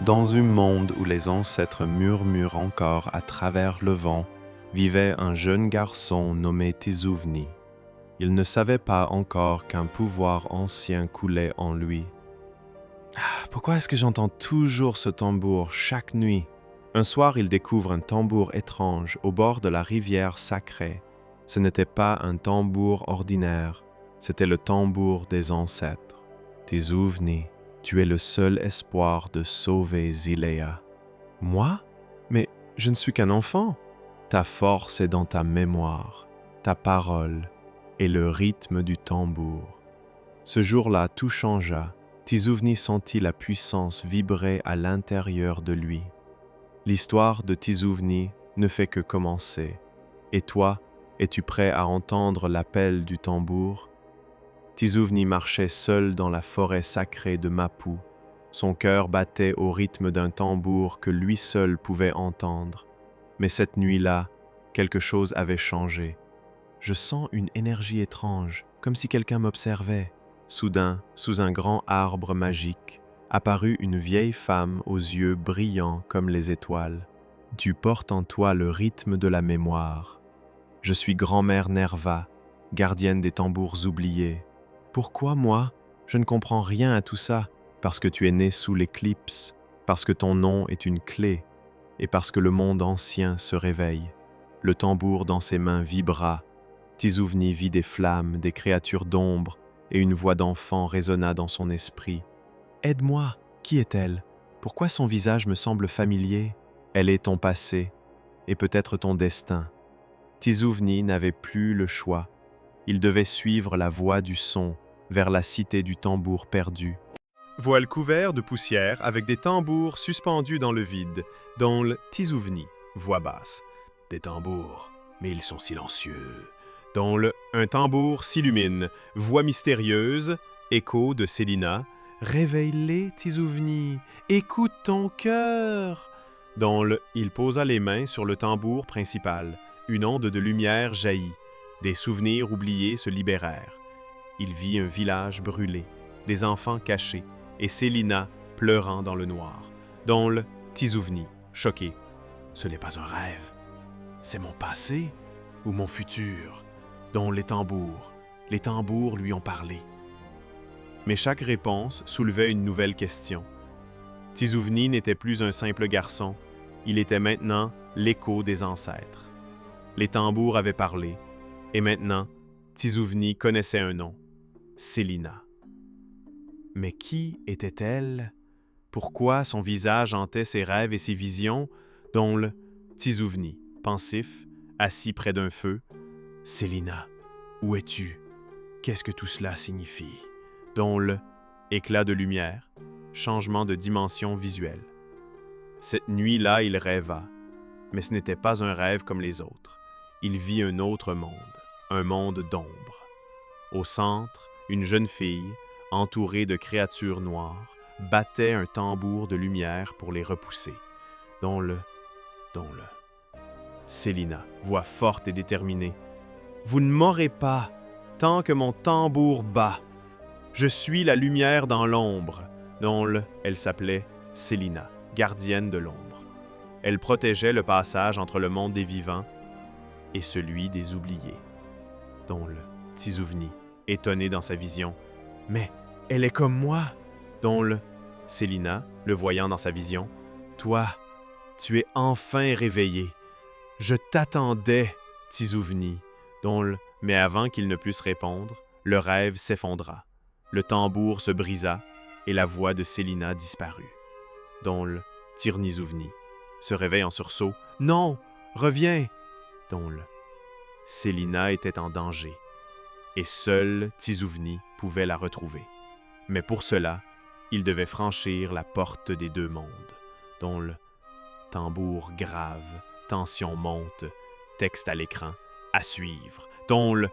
Dans un monde où les ancêtres murmurent encore à travers le vent, vivait un jeune garçon nommé Tizouvni. Il ne savait pas encore qu'un pouvoir ancien coulait en lui. Pourquoi est-ce que j'entends toujours ce tambour chaque nuit? Un soir, il découvre un tambour étrange au bord de la rivière sacrée. Ce n'était pas un tambour ordinaire, c'était le tambour des ancêtres. Tizouvni, tu es le seul espoir de sauver Zilea. Moi? Mais je ne suis qu'un enfant. Ta force est dans ta mémoire, ta parole et le rythme du tambour. Ce jour-là, tout changea. Tizouvni sentit la puissance vibrer à l'intérieur de lui. L'histoire de Tizouvni ne fait que commencer. Et toi, es-tu prêt à entendre l'appel du tambour? Tizouvni marchait seul dans la forêt sacrée de Mapou. Son cœur battait au rythme d'un tambour que lui seul pouvait entendre. Mais cette nuit-là, quelque chose avait changé. Je sens une énergie étrange, comme si quelqu'un m'observait. Soudain, sous un grand arbre magique, apparut une vieille femme aux yeux brillants comme les étoiles. Tu portes en toi le rythme de la mémoire. Je suis grand-mère Nerva, gardienne des tambours oubliés. Pourquoi moi? Je ne comprends rien à tout ça. Parce que tu es né sous l'éclipse, parce que ton nom est une clé, et parce que le monde ancien se réveille. Le tambour dans ses mains vibra. Tizouvni vit des flammes, des créatures d'ombre, et une voix d'enfant résonna dans son esprit. « Aide-moi! Qui est-elle? Pourquoi son visage me semble familier? Elle est ton passé, et peut-être ton destin. » Tizouvni n'avait plus le choix. Il devait suivre la voie du son vers la cité du tambour perdu. Voile couvert de poussière avec des tambours suspendus dans le vide, dont le Tizouvni, voix basse. Des tambours, mais ils sont silencieux. Dont le un tambour s'illumine, voix mystérieuse, écho de Célina. Réveille-les, Tizouvni, écoute ton cœur. Dont le il posa les mains sur le tambour principal. Une onde de lumière jaillit. Des souvenirs oubliés se libérèrent. Il vit un village brûlé, des enfants cachés, et Célina pleurant dans le noir, dont le Tizouvni, choqué. Ce n'est pas un rêve, c'est mon passé ou mon futur, dont les tambours lui ont parlé. Mais chaque réponse soulevait une nouvelle question. Tizouvni n'était plus un simple garçon, il était maintenant l'écho des ancêtres. Les tambours avaient parlé, et maintenant, Tizouvni connaissait un nom, Célina. Mais qui était-elle? Pourquoi son visage hantait ses rêves et ses visions, dont le Tizouvni, pensif, assis près d'un feu. Célina, où es-tu? Qu'est-ce que tout cela signifie? Dont le éclat de lumière, changement de dimension visuelle. Cette nuit-là, il rêva, mais ce n'était pas un rêve comme les autres. Il vit un autre monde, un monde d'ombre. Au centre, une jeune fille, entourée de créatures noires, battait un tambour de lumière pour les repousser. Dont le... Célina, voix forte et déterminée. « Vous ne m'aurez pas, tant que mon tambour bat. Je suis la lumière dans l'ombre. » Dont le... Elle s'appelait Célina, gardienne de l'ombre. Elle protégeait le passage entre le monde des vivants et celui des oubliés. Dont le Tizouvni, étonné dans sa vision. « Mais elle est comme moi. » Dont le Célina, le voyant dans sa vision. « Toi, tu es enfin réveillé. Je t'attendais, Tizouvni. » Dont le Mais avant qu'il ne puisse répondre, le rêve s'effondra. Le tambour se brisa et la voix de Célina disparut. Dont le Tirnizouvni se réveille en sursaut. « Non, reviens. » Dont le Célina était en danger. Et seul Tizouvni pouvait la retrouver. Mais pour cela, il devait franchir la porte des deux mondes, dont le tambour grave, tension monte, texte à l'écran, à suivre, dont le